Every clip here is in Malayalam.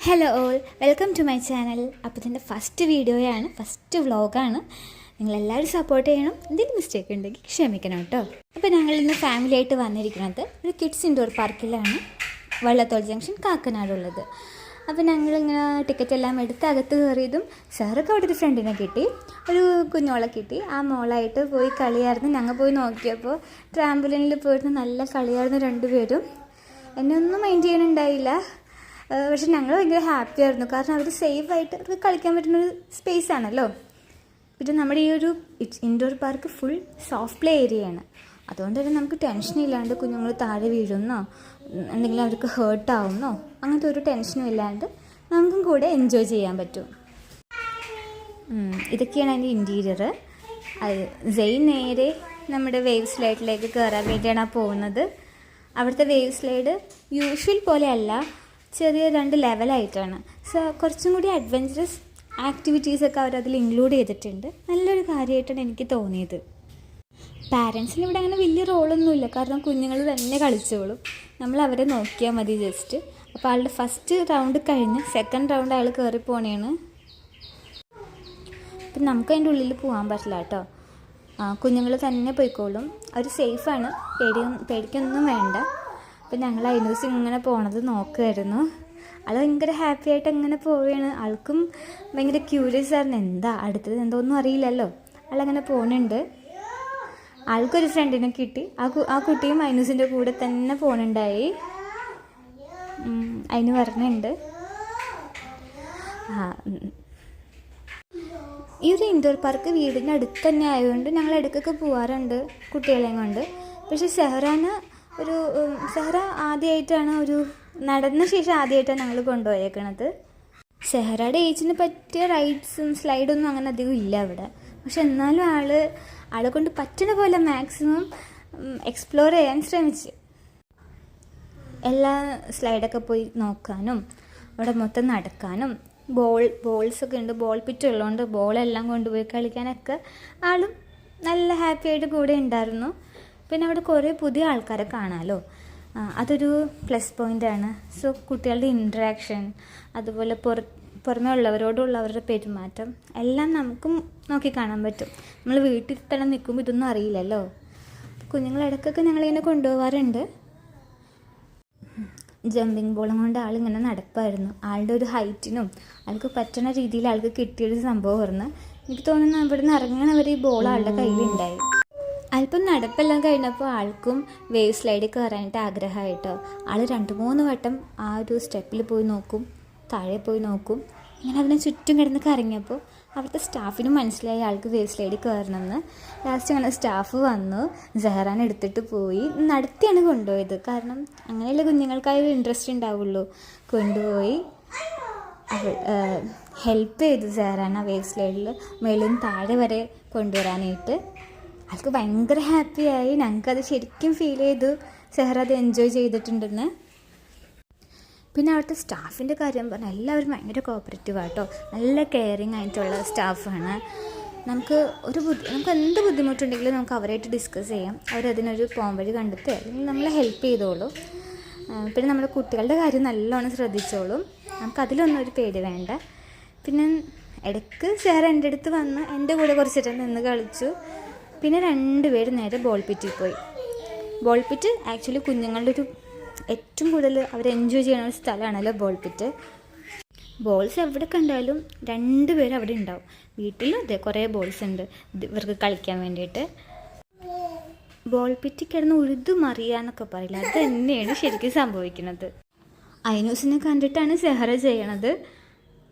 Hello all, welcome to my channel. അപ്പോൾ ഇതിൻ്റെ ഫസ്റ്റ് വീഡിയോയാണ്, ഫസ്റ്റ് വ്ളോഗാണ്. നിങ്ങളെല്ലാവരും സപ്പോർട്ട് ചെയ്യണം. എന്തെങ്കിലും മിസ്റ്റേക്ക് ഉണ്ടെങ്കിൽ ക്ഷമിക്കണം കേട്ടോ. അപ്പോൾ ഞങ്ങൾ ഇന്ന് ഫാമിലി ആയിട്ട് വന്നിരിക്കുന്നത് ഒരു കിഡ്സ് ഇൻഡോർ പാർക്കിലാണ്, വള്ളത്തോൾ ജംഗ്ഷൻ, കാക്കനാടുള്ളത്. അപ്പോൾ ഞങ്ങളിങ്ങനെ ടിക്കറ്റ് എല്ലാം എടുത്ത് അകത്ത് കയറിയതും സാറൊക്കെ അവിടെ ഒരു ഫ്രണ്ടിനെ കിട്ടി, ഒരു കുഞ്ഞോളെ കിട്ടി. ആ മോളായിട്ട് പോയി കളിയായിരുന്നു. ഞങ്ങൾ പോയി നോക്കിയപ്പോൾ ട്രാംബുലിനിൽ പോയിട്ട് നല്ല കളിയായിരുന്നു രണ്ടുപേരും. എന്നെ ഒന്നും മൈൻഡ് ചെയ്യാനുണ്ടായില്ല. പക്ഷെ ഞങ്ങൾ ഭയങ്കര ഹാപ്പി ആയിരുന്നു, കാരണം അവർ സേഫായിട്ട് അവർക്ക് കളിക്കാൻ പറ്റുന്നൊരു സ്പേസ് ആണല്ലോ. പിന്നെ നമ്മുടെ ഈ ഒരു indoor park full soft play ഏരിയയാണ്. അതുകൊണ്ട് തന്നെ നമുക്ക് ടെൻഷൻ ഇല്ലാണ്ട് കുഞ്ഞുങ്ങൾ താഴെ വീഴുന്നോ എന്തെങ്കിലും അവർക്ക് ഹേർട്ടാവുന്നോ അങ്ങനത്തെ ഒരു ടെൻഷനും ഇല്ലാണ്ട് നമുക്കും കൂടെ എൻജോയ് ചെയ്യാൻ പറ്റും. ഇതൊക്കെയാണ് അതിൻ്റെ ഇൻറ്റീരിയർ. സെയിൻ നേരെ നമ്മുടെ വേവ് സ്ലൈഡിലേക്ക് കയറാൻ വേണ്ടിയാണ് പോകുന്നത്. അവിടുത്തെ വേവ് സ്ലൈഡ് യൂഷ്വൽ പോലെയല്ല, ചെറിയ 2 ലെവലായിട്ടാണ്. സോ കുറച്ചും കൂടി അഡ്വഞ്ചറസ് ആക്ടിവിറ്റീസൊക്കെ അവരതിൽ ഇൻക്ലൂഡ് ചെയ്തിട്ടുണ്ട്. നല്ലൊരു കാര്യമായിട്ടാണ് എനിക്ക് തോന്നിയത്. പാരൻസിന് ഇവിടെ അങ്ങനെ വലിയ റോളൊന്നുമില്ല, കാരണം കുഞ്ഞുങ്ങൾ തന്നെ കളിച്ചോളും. നമ്മൾ അവരെ നോക്കിയാൽ മതി ജസ്റ്റ്. അപ്പോൾ ആളുടെ ഫസ്റ്റ് റൗണ്ട് കഴിഞ്ഞ് സെക്കൻഡ് റൗണ്ട് അയാൾ കയറി പോണേണ്. അപ്പം നമുക്ക് അതിൻ്റെ ഉള്ളിൽ പോകാൻ പറ്റില്ല കേട്ടോ. കുഞ്ഞുങ്ങൾ തന്നെ പോയിക്കോളും. അവർ സേഫാണ്, പേടിക്കൊന്നും വേണ്ട. അപ്പം ഞങ്ങൾ ഐനൂസ് ഇങ്ങനെ പോണത് നോക്കുമായിരുന്നു. ആൾ ഭയങ്കര ഹാപ്പി ആയിട്ട് അങ്ങനെ പോവുകയാണ്. ആൾക്കും ഭയങ്കര ക്യൂരിയസ് ആയിരുന്നു, എന്താ അടുത്തത് എന്തോന്നും അറിയില്ലല്ലോ. ആളങ്ങനെ പോകുന്നുണ്ട്. ആൾക്കൊരു ഫ്രണ്ടിനെ കിട്ടി. ആ കുട്ടിയും ഐനൂസിൻ്റെ കൂടെ തന്നെ പോകുന്നുണ്ടായി. അതിന് പറഞ്ഞുണ്ട്. ഈ ഒരു ഇൻഡോർ പാർക്ക് വീടിൻ്റെ അടുത്ത് തന്നെ ആയതുകൊണ്ട് ഞങ്ങൾ ഇടയ്ക്കൊക്കെ പോകാറുണ്ട് കുട്ടികളെയും കൊണ്ട്. പക്ഷേ സെഹ്റ ആദ്യമായിട്ടാണ്, ഒരു നടന്ന ശേഷം ആദ്യമായിട്ടാണ് ഞങ്ങൾ കൊണ്ടുപോയേക്കണത്. സെഹ്റയുടെ ഏജിന് പറ്റിയ റൈഡ്സും സ്ലൈഡൊന്നും അങ്ങനെ അധികം ഇല്ല അവിടെ. പക്ഷെ എന്നാലും ആളെ കൊണ്ട് പറ്റുന്ന പോലെ മാക്സിമം എക്സ്പ്ലോർ ചെയ്യാൻ ശ്രമിച്ച് എല്ലാ സ്ലൈഡൊക്കെ പോയി നോക്കാനും അവിടെ മൊത്തം നടക്കാനും ബോൾസൊക്കെ ഉണ്ട്, ബോൾ പിറ്റ് ഉള്ളതുകൊണ്ട് ബോളെല്ലാം കൊണ്ടുപോയി കളിക്കാനൊക്കെ ആളും നല്ല ഹാപ്പി ആയിട്ട് കൂടെ ഉണ്ടായിരുന്നു. പിന്നെ അവിടെ കുറേ പുതിയ ആൾക്കാരെ കാണാമല്ലോ, അതൊരു പ്ലസ് പോയിൻ്റാണ്. സോ കുട്ടികളുടെ ഇൻട്രാക്ഷൻ, അതുപോലെ പുറമേ ഉള്ളവരോടുള്ള അവരുടെ പെരുമാറ്റം എല്ലാം നമുക്കും നോക്കി കാണാൻ പറ്റും. നമ്മൾ വീട്ടിൽ തന്നെ നിൽക്കുമ്പോൾ ഇതൊന്നും അറിയില്ലല്ലോ. കുഞ്ഞുങ്ങളിടയ്ക്കൊക്കെ ഞങ്ങളിങ്ങനെ കൊണ്ടുപോകാറുണ്ട്. ജമ്പിങ് ബോളും കൊണ്ട് ആളിങ്ങനെ നടപ്പായിരുന്നു. ആളുടെ ഒരു ഹൈറ്റിനും ആൾക്ക് പറ്റുന്ന രീതിയിൽ ആൾക്ക് കിട്ടിയൊരു സംഭവമായിരുന്നു. എനിക്ക് തോന്നുന്നു ഇവിടുന്ന് ഇറങ്ങണവരെ ഈ ബോൾ ആളുടെ കയ്യിലുണ്ടായി. അല്പം നടപ്പെല്ലാം കഴിഞ്ഞപ്പോൾ ആൾക്കും വേവ് സ്ലൈഡിൽ കയറാനായിട്ട് ആഗ്രഹമായിട്ടോ. ആൾ 2-3 വട്ടം ആ ഒരു സ്റ്റെപ്പിൽ പോയി നോക്കും, താഴെ പോയി നോക്കും. ഇങ്ങനെ അതിനെ ചുറ്റും കിടന്ന് കറങ്ങിയപ്പോൾ അവിടുത്തെ സ്റ്റാഫിനും മനസ്സിലായി ആൾക്ക് വേവ് സ്ലൈഡിൽ കയറണമെന്ന്. ലാസ്റ്റ് അങ്ങനെ സ്റ്റാഫ് വന്നു, സെഹ്റാൻ എടുത്തിട്ട് പോയി നടത്തിയാണ് കൊണ്ടുപോയത്. കാരണം അങ്ങനെയുള്ള കുഞ്ഞുങ്ങൾക്കായൊരു ഇൻട്രസ്റ്റ് ഉണ്ടാവുള്ളൂ. കൊണ്ടുപോയി ഹെൽപ്പ് ചെയ്തു സെഹ്റാൻ ആ വേവ് സ്ലൈഡിൽ മേളിൽ നിന്ന് താഴെ വരെ കൊണ്ടുവരാനായിട്ട്. ആൾക്ക് ഭയങ്കര ഹാപ്പിയായി. ഞങ്ങൾക്കത് ശരിക്കും ഫീൽ ചെയ്തു, സെഹ്റ അത് എൻജോയ് ചെയ്തിട്ടുണ്ടെന്ന്. പിന്നെ അവിടുത്തെ സ്റ്റാഫിൻ്റെ കാര്യം പറഞ്ഞാൽ എല്ലാവരും ഭയങ്കര കോപ്പറേറ്റീവാട്ടോ, നല്ല കെയറിങ് ആയിട്ടുള്ള സ്റ്റാഫാണ്. നമുക്ക് എന്ത് ബുദ്ധിമുട്ടുണ്ടെങ്കിലും നമുക്ക് അവരായിട്ട് ഡിസ്കസ് ചെയ്യാം. അവരതിനൊരു പോംവഴി കണ്ടെത്തി അല്ലെങ്കിൽ നമ്മളെ ഹെൽപ്പ് ചെയ്തോളും. പിന്നെ നമ്മുടെ കുട്ടികളുടെ കാര്യം നല്ലോണം ശ്രദ്ധിച്ചോളും. നമുക്കതിലൊന്നും ഒരു പേടി വേണ്ട. പിന്നെ ഇടയ്ക്ക് സെഹ്റ എൻ്റെ അടുത്ത് വന്ന് എൻ്റെ കൂടെ കുറച്ചിട്ട് നിന്ന് കളിച്ചു. പിന്നെ 2 പേര് നേരെ ബോൾ പിറ്റിൽ പോയി. ബോൾ പിറ്റ് ആക്ച്വലി കുഞ്ഞുങ്ങളുടെ ഒരു ഏറ്റവും കൂടുതൽ അവർ എൻജോയ് ചെയ്യുന്ന ഒരു സ്ഥലമാണല്ലോ ബോൾ പിറ്റ്. ബോൾസ് എവിടെ കണ്ടാലും 2 പേര് അവിടെ ഉണ്ടാവും. വീട്ടിലും അതെ, കുറേ ബോൾസ് ഉണ്ട് ഇവർക്ക് കളിക്കാൻ വേണ്ടിയിട്ട്. ബോൾ പിറ്റിൽ കിടന്ന് ഉഴുതു മറിയാന്നൊക്കെ പറയില്ല, അത് തന്നെയാണ് ശരിക്കും സംഭവിക്കുന്നത്. ഐനൂസിനെ കണ്ടിട്ടാണ് സെഹ്റ ചെയ്യണത്.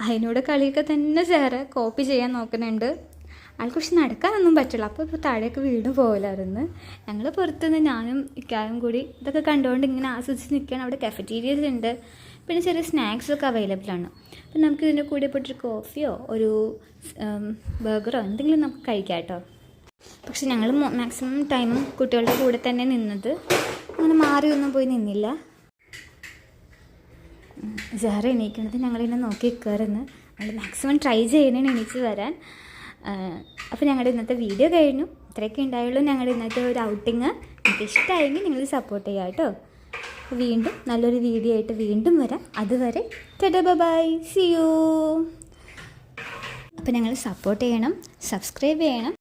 അതിനോട് കളിയൊക്കെ തന്നെ സെഹ്റ കോപ്പി ചെയ്യാൻ നോക്കുന്നുണ്ട്. ആൾക്ക് പക്ഷെ നടക്കാനൊന്നും പറ്റില്ല. അപ്പോൾ താഴേക്ക് വീട് പോകലായിരുന്നു. ഞങ്ങൾ പുറത്തുനിന്ന് ഞാനും ഇക്കായും കൂടി ഇതൊക്കെ കണ്ടുകൊണ്ട് ഇങ്ങനെ ആസ്വദിച്ച് നിൽക്കുകയാണ്. അവിടെ കഫറ്റീരിയസ് ഉണ്ട്, പിന്നെ ചെറിയ സ്നാക്സൊക്കെ അവൈലബിൾ ആണ്. അപ്പം നമുക്ക് ഇതിൻ്റെ കൂടെ പോയിട്ടൊരു കോഫിയോ ഒരു ബർഗറോ എന്തെങ്കിലും നമുക്ക് കഴിക്കാം കേട്ടോ. പക്ഷെ ഞങ്ങൾ മാക്സിമം ടൈമും കുട്ടികളുടെ കൂടെ തന്നെ നിന്നത്, അങ്ങനെ മാറിയൊന്നും പോയി നിന്നില്ല. സെഹ്റ എണീക്കുന്നത് ഞങ്ങളിങ്ങനെ നോക്കി നിൽക്കാറുണ്ട്. നമ്മൾ മാക്സിമം ട്രൈ ചെയ്യുന്നതിന് എണീച്ച് വരാൻ. അപ്പോൾ ഞങ്ങളുടെ ഇന്നത്തെ വീഡിയോ കഴിഞ്ഞു. ഇത്രയൊക്കെ ഉണ്ടായുള്ളൂ ഞങ്ങളുടെ ഇന്നത്തെ ഒരു ഔട്ടിങ്. നിങ്ങൾക്ക് ഇഷ്ടമായെങ്കിൽ നിങ്ങൾ സപ്പോർട്ട് ചെയ്യാം കേട്ടോ. വീണ്ടും നല്ലൊരു വീഡിയോ ആയിട്ട് വീണ്ടും വരാം. അതുവരെ ടാറ്റാ ബൈ, സീ യു. അപ്പോൾ ഞങ്ങൾ സപ്പോർട്ട് ചെയ്യണം, സബ്സ്ക്രൈബ് ചെയ്യണം.